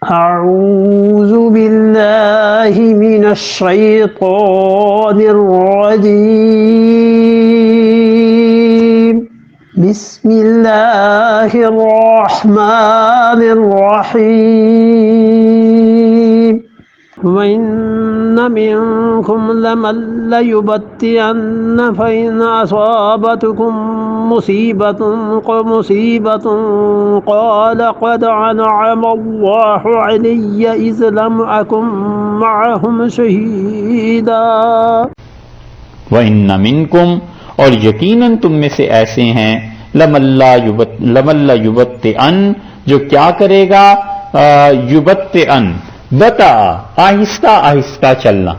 أعوذ بالله من الشيطان الرجيم بسم الله الرحمن الرحيم وإن منكم لمن ليبطئن فإن أصابتكم مصيبة قال قد أنعم الله علي إذ لم أكن معهم شهيدا وَإِنَّ مِنْكُمْ اور یقیناً تم میں سے ایسے ہیں لَمَن يُبَطِّئَن جو کیا کرے گا یبطئن بطا آہستہ آہستہ چلنا،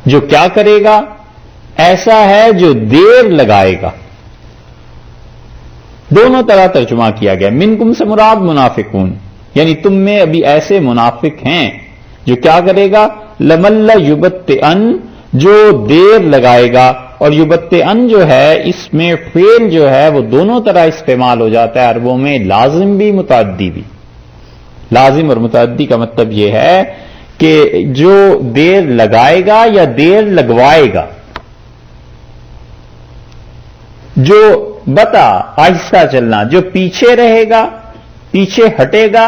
جو کیا کرے گا ایسا ہے جو دیر لگائے گا۔ دونوں طرح ترجمہ کیا گیا، منکم سے مراد منافقون، یعنی تم میں ابھی ایسے منافق ہیں جو کیا کرے گا لَمَن يُبَطِّئَن جو دیر لگائے گا، اور یبطئن جو ہے اس میں فعل جو ہے وہ دونوں طرح استعمال ہو جاتا ہے عربوں میں، لازم بھی متعدی بھی۔ لازم اور متعدی کا مطلب یہ ہے کہ جو دیر لگائے گا یا دیر لگوائے گا، جو بتا آہستہ چلنا، جو پیچھے رہے گا، پیچھے ہٹے گا،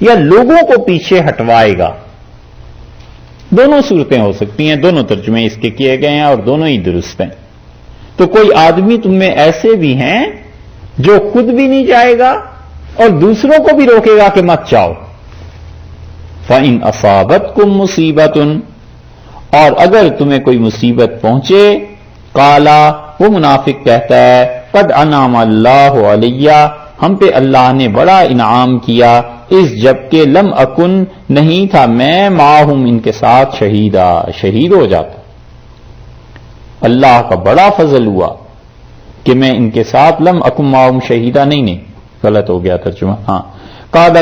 یا لوگوں کو پیچھے ہٹوائے گا۔ دونوں صورتیں ہو سکتی ہیں، دونوں ترجمے اس کے کیے گئے ہیں اور دونوں ہی درست ہیں۔ تو کوئی آدمی تم میں ایسے بھی ہیں جو خود بھی نہیں جائے گا اور دوسروں کو بھی روکے گا کہ مت جاؤ۔ فَإِنْ أَصَابَتْكُمْ مُصِيبَةٌ اور اگر تمہیں کوئی مصیبت پہنچے، قالا وہ منافق کہتا ہے قد انعم اللہ علیہ ہم پہ اللہ نے بڑا انعام کیا، اس جبکہ لم اکن نہیں تھا میں معہم ان کے ساتھ شہید ہو جاتا۔ اللہ کا بڑا فضل ہوا کہ میں ان کے ساتھ لم اکن معہم شہیدہ نہیں غلط ہو گیا ترجمہ، ہاں قال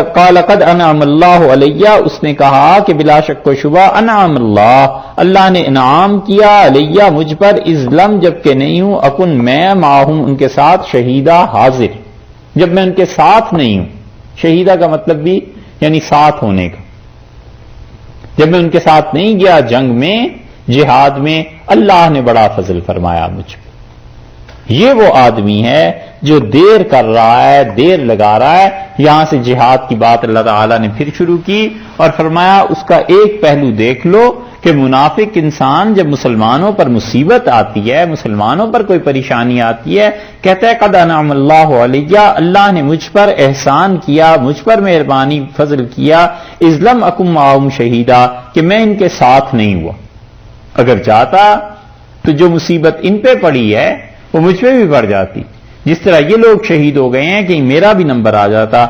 قد انعم اللہ علیہ اس نے کہا کہ بلا شک و شبہ انعم اللہ نے انعام کیا علیہ مجھ پر اذ لم جبکہ نہیں ہوں اکن میں معہم ان کے ساتھ شہیدہ حاضر، جب میں ان کے ساتھ نہیں ہوں۔ شہیدہ کا مطلب بھی یعنی ساتھ ہونے کا، جب میں ان کے ساتھ نہیں گیا جنگ میں جہاد میں، اللہ نے بڑا فضل فرمایا مجھ پر۔ یہ وہ آدمی ہے جو دیر کر رہا ہے، دیر لگا رہا ہے۔ یہاں سے جہاد کی بات اللہ تعالیٰ نے پھر شروع کی اور فرمایا اس کا ایک پہلو دیکھ لو کہ منافق انسان جب مسلمانوں پر مصیبت آتی ہے، مسلمانوں پر کوئی پریشانی آتی ہے، کہتا ہے قد انعم اللہ علیہ اللہ نے مجھ پر احسان کیا، مجھ پر مہربانی فضل کیا، اذ لم اکن معہم شہیدہ کہ میں ان کے ساتھ نہیں ہوا۔ اگر جاتا تو جو مصیبت ان پہ پڑی ہے وہ مجھ پہ بھی پڑ جاتی، جس طرح یہ لوگ شہید ہو گئے ہیں کہ میرا بھی نمبر آ جاتا۔